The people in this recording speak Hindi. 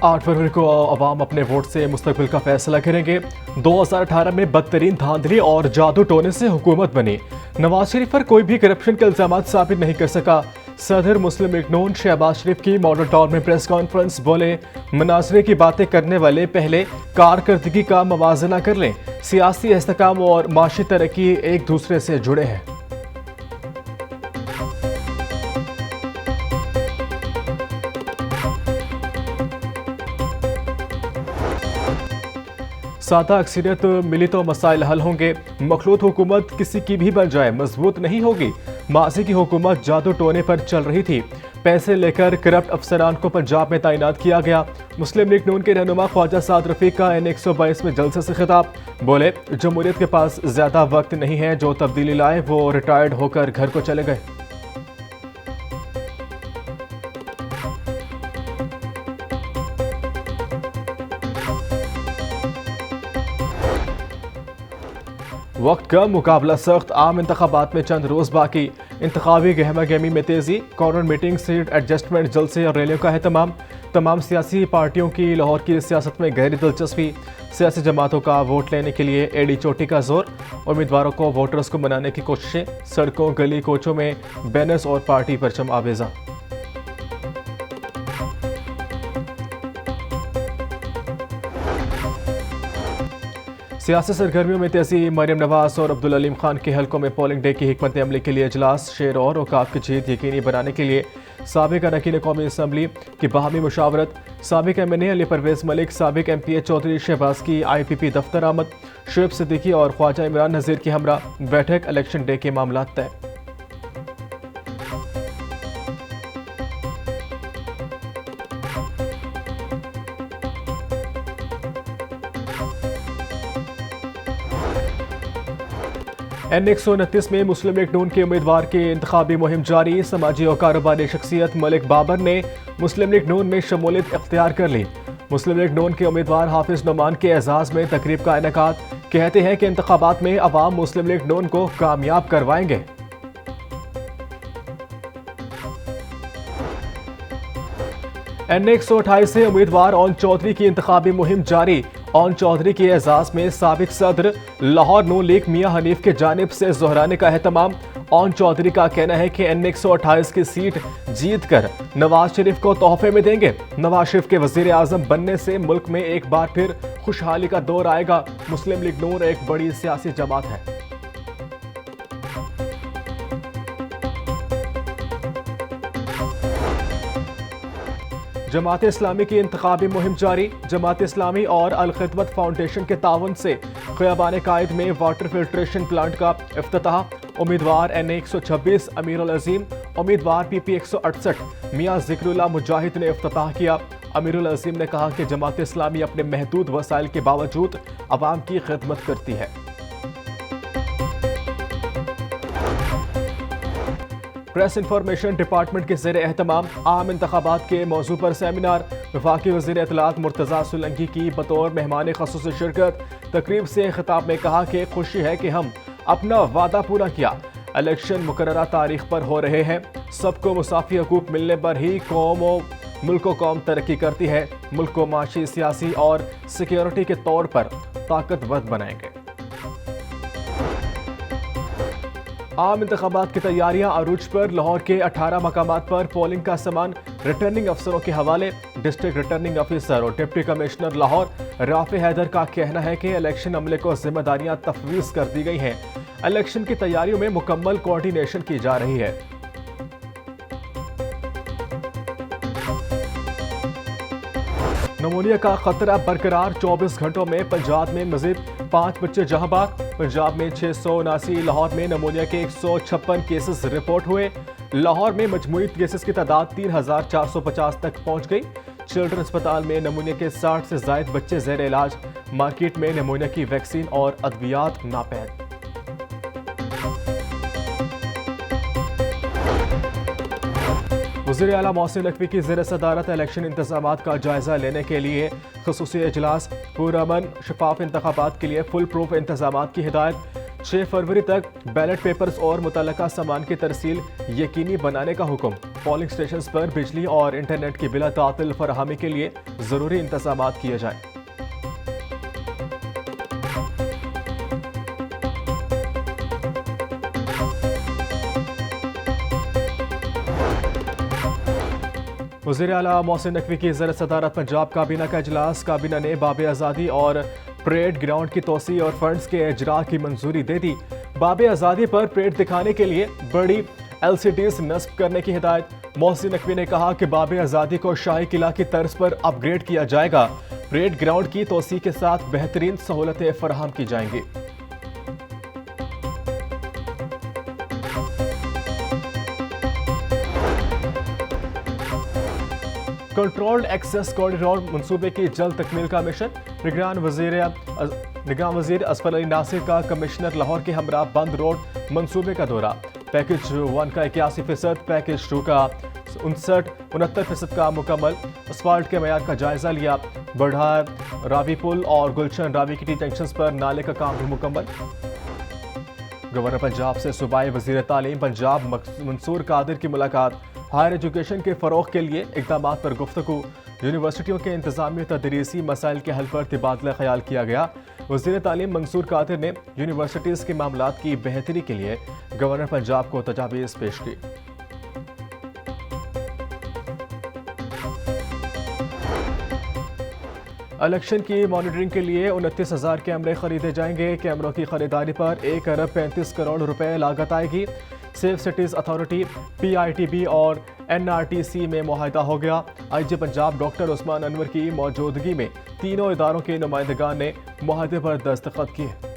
8 फरवरी को अवाम अपने वोट से मुस्तकबिल का फैसला करेंगे। 2018 में बदतरीन धांधली और जादू टोने से हुकूमत बनी। नवाज शरीफ पर कोई भी करप्शन के इल्जाम साबित नहीं कर सका। सदर मुस्लिम लीग नून शहबाज शरीफ की मॉडल टाउन में प्रेस कॉन्फ्रेंस, बोले मनासरे की बातें करने वाले पहले कारकर्दगी का मवाजना कर लें। सियासी इस्तेकाम और माशी तरक्की एक दूसरे से जुड़े हैं। सादा अक्सरियत मिली तो मसाइल हल होंगे। मखलूत हुकूमत किसी की भी बन जाए मजबूत नहीं होगी। माजी की हुकूमत जादू टोने पर चल रही थी। पैसे लेकर करप्ट अफसरान को पंजाब में तैनात किया गया। मुस्लिम लीग नून के रहनुमा ख्वाजा साद रफीक का N122 में जलसे से खिताब, बोले जमहूरियत के पास ज्यादा वक्त नहीं है, जो तब्दीली लाए वो रिटायर्ड होकर घर को चले गए। वक्त कम, मुकाबला सख्त, आम इंतखाबात में चंद रोज बाकी। इंतखाबी गहमा गहमी में तेजी, कॉर्नर मीटिंग, सीट एडजस्टमेंट, जलसे और रैलियों का एहतमाम। तमाम सियासी पार्टियों की लाहौर की सियासत में गहरी दिलचस्पी। सियासी जमातों का वोट लेने के लिए एड़ी चोटी का जोर। उम्मीदवारों को वोटर्स को मनाने की कोशिशें। सड़कों, गली कोचों में बैनर्स और पार्टी परचम आवेजा। सियासी सरगर्मियों में तेजी, मरियम नवाज और अब्दुल अलीम खान के हलकों में पोलिंग डे की हिकमत अमली के लिए इजलास। शेर और औकाफ की जीत यकीनी बनाने के लिए साबिक अरकान कौमी असम्बली की बाहमी मुशावरत। साबिक MNA अली परवेज मलिक, साबिक MPA चौधरी शहबाज की IPP दफ्तर आमद। शुएब सिद्दीकी और ख्वाजा इमरान नज़ीर की हमरा बैठक, इलेक्शन डे के मामला तय। N129 में मुस्लिम लीग नून के उम्मीदवार की इंतखाबी मुहिम जारी। समाजी और कारोबारी शख्सियत मलिक बाबर ने मुस्लिम लीग नून में शमूलियत इख्तियार कर ली। मुस्लिम लीग नून के उम्मीदवार हाफिज नुमान के एजाज में तकरीब का इनेकाद। कहते हैं कि इंतखाबात में अवाम मुस्लिम लीग नून को कामयाब करवाएंगे। N128 से उम्मीदवार ओन चौधरी की इंतखाबी मुहिम जारी। ओन चौधरी के एजाज में साबिक सदर लाहौर नून लीग मियां हनीफ के जानिब से जोहराने का एहतमाम। ओन चौधरी का कहना है कि N128 की सीट जीत कर नवाज शरीफ को तोहफे में देंगे। नवाज शरीफ के वजीर आजम बनने से मुल्क में एक बार फिर खुशहाली का दौर आएगा। मुस्लिम लीग नून एक बड़ी सियासी जमात है। जमात इस्लामी की इंतखाबी मुहिम जारी। जमात इस्लामी और अल खिदमत फाउंडेशन के ताउन से खियाबान कायद में वाटर फिल्ट्रेशन प्लांट का इफ्तिताह। उम्मीदवार N126 अमीरुल अजीम, उम्मीदवार PP 168 मियां जिक्रुल्लाह मुजाहिद ने इफ्तिताह किया। अमीरुल अजीम ने कहा कि जमात इस्लामी अपने महदूद वसाइल के बावजूद अवाम की खिदमत करती है। प्रेस इंफॉर्मेशन डिपार्टमेंट के ज़ेर एहतमाम आम इंतखाबात के मौजू पर सेमिनार। वफाकी वज़ीर इत्तलात मुर्तज़ा सोलंकी की बतौर मेहमान ख़ुसूसी शिरकत। तकरीब से खिताब में कहा कि खुशी है कि हम अपना वादा पूरा किया। इलेक्शन मुकर्ररा तारीख पर हो रहे हैं। सबको मुसाफी हकूक़ मिलने पर ही कौम और मुल्क व कौम तरक्की करती है। मुल्क को माशी, सियासी और सिक्योरिटी के तौर पर ताकतवर बनाएंगे। आम इंतखाबात की तैयारियां अरूज पर। लाहौर के 18 मकामात पर पोलिंग का सामान रिटर्निंग अफसरों के हवाले। डिस्ट्रिक्ट रिटर्निंग अफसर और डिप्टी कमिश्नर लाहौर राफे हैदर का कहना है कि इलेक्शन अमले को जिम्मेदारियां तफवीज कर दी गई हैं। इलेक्शन की तैयारियों में मुकम्मल कोऑर्डिनेशन की जा रही है। नमूनिया का खतरा बरकरार। 24 घंटों में पंजाब में मजीद 5 बच्चे जहां बाग। पंजाब में 679, लाहौर में नमूनिया के 156 केसेस रिपोर्ट हुए। लाहौर में मजमूई केसेस की तादाद 3450 तक पहुंच गई। चिल्ड्रन अस्पताल में नमूनिया के 60 से जायद बच्चे ज़ेर इलाज। मार्केट में नमूनिया की वैक्सीन और अद्वियात नापैद। वज़ीर आला मोहसिन नकवी की ज़ेर सदारत इलेक्शन इंतज़ामात का जायजा लेने के लिए ख़ुसूसी इजलास। पुरअमन शफाफ इंतखाबात के लिए फुल प्रूफ इंतजामात की हिदायत। 6 फरवरी तक बैलेट पेपर्स और मुतल्लका सामान की तरसील यकीनी बनाने का हुक्म। पोलिंग स्टेशन पर बिजली और इंटरनेट की बिला तातिल फराहमी के लिए जरूरी इंतजाम किए जाएं। वज़ीर आला मोहसिन नकवी की ज़र सदारत पंजाब काबीना का इजलास। काबीना ने बाब आज़ादी और परेड ग्राउंड की तोसी और फंड्स के इजरा की मंजूरी दे दी। बाब आज़ादी पर परेड दिखाने के लिए बड़ी LCDs नस्ब करने की हिदायत। मोहसिन नकवी ने कहा कि बाब आज़ादी को शाही किला की तर्ज पर अपग्रेड किया जाएगा। परेड ग्राउंड की तोसी के साथ बेहतरीन सहूलतें फराहम की जाएंगी। कंट्रोल्ड एक्सेस कॉरिडोर मंसूबे की जल्द तकमील का मिशन। निगरान वजीर असफर अली नासिर का कमिश्नर लाहौर के हमरा बंद रोड मंसूबे का दौरा। पैकेज 1 का 81%, पैकेज 2 का 69-69% का मुकम्मल। असफाल्ट के मयार का जायजा लिया। बढ़ा रावी पुल और गुलशन रावी की टी जंक्शन पर नाले का काम भी मुकम्मल। गवर्नर पंजाब से सूबाई वजीर तालीम पंजाब मंसूर कादिर की मुलाकात। हायर एजुकेशन के फ़रोग़ के लिए इक़दाम पर गुफ्तगू। यूनिवर्सिटियों के इंतज़ामी तदरीसी मसाइल के हल पर तबादला ख्याल किया गया। वज़ीर तालीम मंसूर कादिर ने यूनिवर्सिटीज़ के मामलात की बेहतरी के लिए गवर्नर पंजाब को तजावीज़ पेश की। इलेक्शन की मॉनिटरिंग के लिए 29,000 कैमरे खरीदे जाएंगे। कैमरों की खरीदारी पर 1 अरब 35 करोड़ रुपए लागत आएगी। सेफ सिटीज़ अथॉरिटी, PITB और NRTC में मुआहिदा हो गया। IG पंजाब डॉक्टर उस्मान अनवर की मौजूदगी में तीनों इदारों के नुमाइंदगान ने मुआहिदे पर दस्तखत किए।